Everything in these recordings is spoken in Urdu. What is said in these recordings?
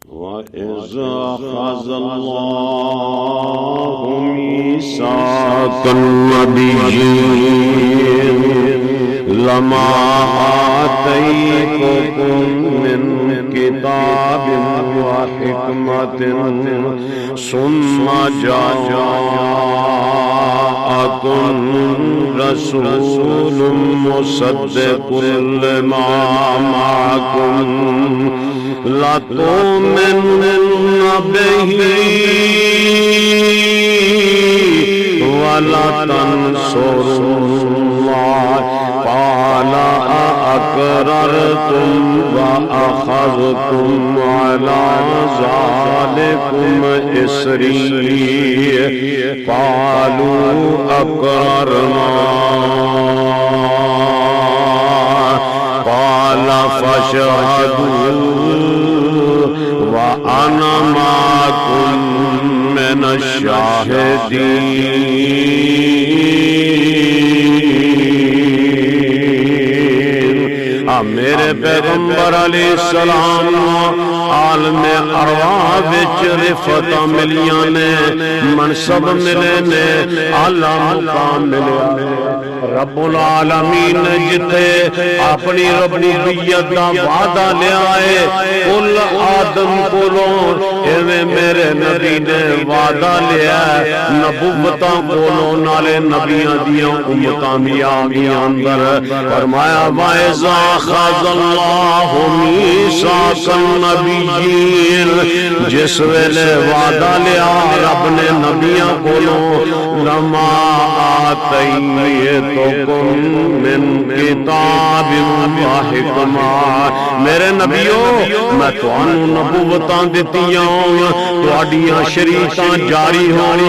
وَإِذْ أَخَذَ اللَّهُ مِيثَاقَ النَّبِيِّينَ لَمَا آتَيْتُكُم مِّن كِتَابٍ وَحِكْمَةٍ ثُمَّ جَاءَكُم رَّسُولٌ مُّصَدِّقٌ لِّمَا مَعَكُمْ لَتُؤْمِنُنَّ بِهِ وَلَتَنصُرُنَّهُ قَالَ أَأَقْرَرْتُمْ وَأَخَذْتُمْ عَلَىٰ ذَٰلِكُمْ إِصْرِي قَالُوا أَقْرَرْنَا قَالَ فَاشْهَدُوا وَأَنَا مَعَكُم مِّنَ الشَّاهِدِينَ۔ میرے پیغمبر علیہ السلام عالم ارواح وچ رفعت ملیاں نے، منصب ملے نے، اعلی مقام ملے نے۔ رب العالمین نے جتے اپنی ربوبیت دا وعدہ لیا ہے، کل آدم کولوں ایویں میرے نبی نے وعدہ لیا ہے، نبوتاں کولوں نالے نبیاں دیاں امتاں بھی آگیاں اندر۔ فرمایا وَإِذَا أَخَذَ اللَّهُ مِيثَاقَ النَّبِيِّينَ، جس ویلے وعدہ لیا رب نے نبیاں کولوں، لَمَا آتَيْتُكُم مِّن کِتَابٍ وَحِکْمَةٍ، میرے نبیوں میں تانوں نبوتاں دتیاں، تہاڈیاں شریعتاں جاری ہون،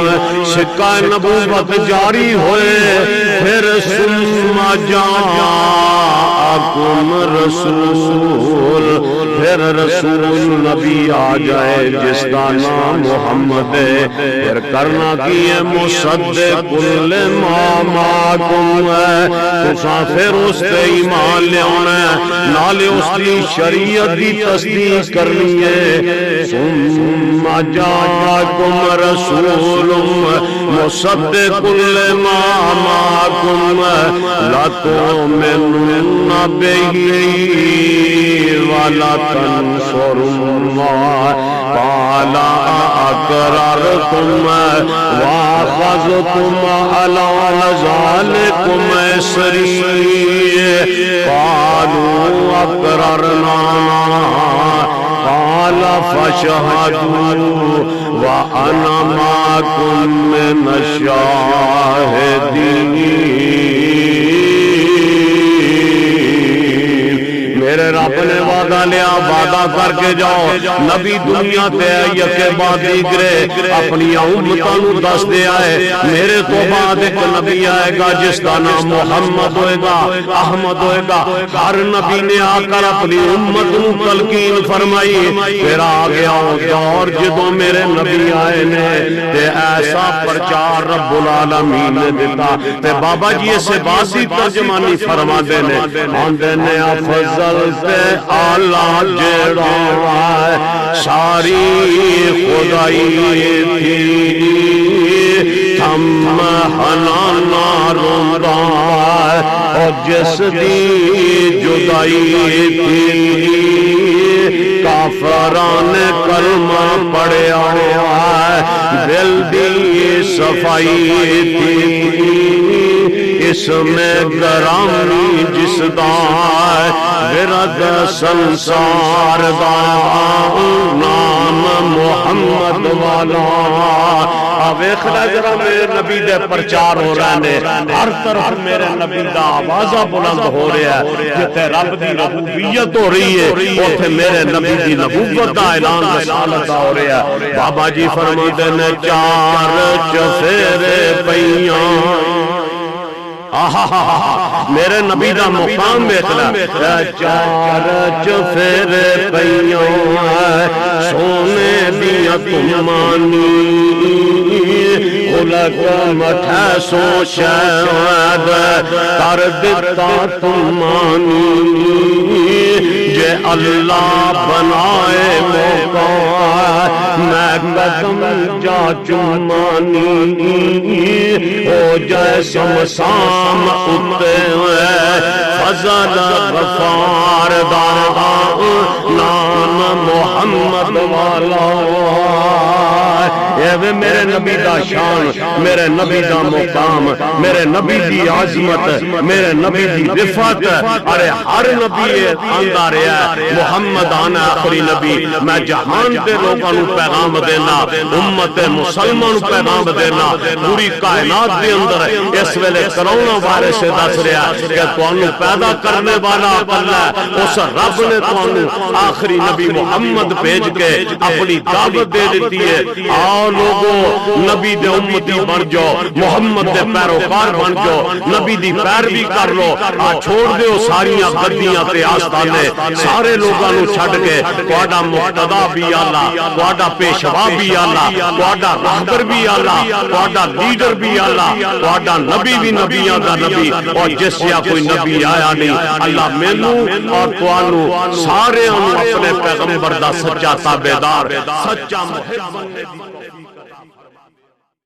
سکہ نبوت جاری ہوئے، پھر ثم جاءکم رسول، پھر رسول نبی آ جائے جس کا نام محمد ہے، پھر کرنا کی ہے مصدق لما معکم ہے، تساں پھر اس تے ایمان لیانا ہے، نالے اس کی شریعت دی تصدیق کرنی ہے۔ ثم جاءکم رسول مصدق لما معکم لتؤمنن به وَلَتَنصُرُنَّهُ قَالَ أَأَقْرَرْتُمْ وَأَخَذْتُمْ عَلَىٰ ذَٰلِكُمْ إِصْرِي قَالُوا أَقْرَرْنَا قَالَ فَاشْهَدُوا وَأَنَا مَعَكُم مِّنَ الشَّاهِدِينَ۔ میرے رب نے وعدہ لیا، وعدہ کر کے جاؤ نبی دنیا تے یکے بعد دیگرے اپنی امتاں نوں دس دے آئے، میرے تو بعد ایک نبی آئے گا جس کا نام محمد ہوئے گا، احمد ہوئے گا۔ ہر نبی نے آ کر اپنی امت نوں تلقین فرمائی، پھر آ گیا دور جدوں میرے نبی آئے نے تے ایسا پرچار رب العالمین نے دیتا۔ تے بابا جی اسے باسی ترجمانی فرما دے نے، آندے نے افضل تے آلہ جڑا ہے ساری خدائی تھی، تھم ہنانا روندا ہے اور جس دی جدائی تھی، کافران کلمہ پڑھیا ہے، دل دی صفائی تھی، اس میں گرامی جس دا ورد سنسار دا نام محمد والا۔ ویکھ لے ذرا میرے نبی دے پرچار ہو رہے نے، ہر طرف میرے نبی دا آوازہ بلند ہو رہا ہے، جتے رب دی ربوبیت ہو رہی ہے اوتھے میرے نبی دی نبوت دا اعلان رسالت ہو رہا ہے۔ بابا جی فرماتے نے چار چفیرے پیاں، میرے نبی دا مقام دیکھنا، چار چفیرے پیاں سونے دیا کمانی، خلق مٹھا سو شاید کر دیتا تمانی، جے اللہ بنائے موقع قدم جا چمانی ہو جائے سمسام اتے فضل غفار دا نام محمد والا اے میرے نبی دا شان میرے نبی دا مقام میرے نبی دی عظمت میرے نبی دی رفعت ارے ہر نبی آندا رہا محمد آنا آخری نبی میں جہان دے لوگاں نو پیغام دینا امت مسلمان نو پیغام دینا پوری کائنات دے اندر اس ویلے کرونا وائرس سے دس رہا کہ تانوں پیدا کرنے والا اللہ اس رب نے تانوں آخری نبی محمد بھیج کے اپنی دعوت دے دیتی ہے آؤ لوگوں نبی دے امتی بن جاؤ محمد دے پیروکار بن جاؤ نبی دی پیروی کر لو چھوڑ دیو ساریاں گدیاں تے آستانے سارے لوگاں نو چھڈ کے تہاڈا مقتدا بھی آلہ تہاڈا پیشوا بھی آلہ تہاڈا رہبر بھی آلہ تہاڈا لیڈر بھی آلہ تہاڈا نبی بھی نبیاں دا نبی اور جس یا کوئی نبی آیا نہیں اللہ مینوں اور تانوں سارے اپنے پیغمبر دا سچا تابعدار سچا محب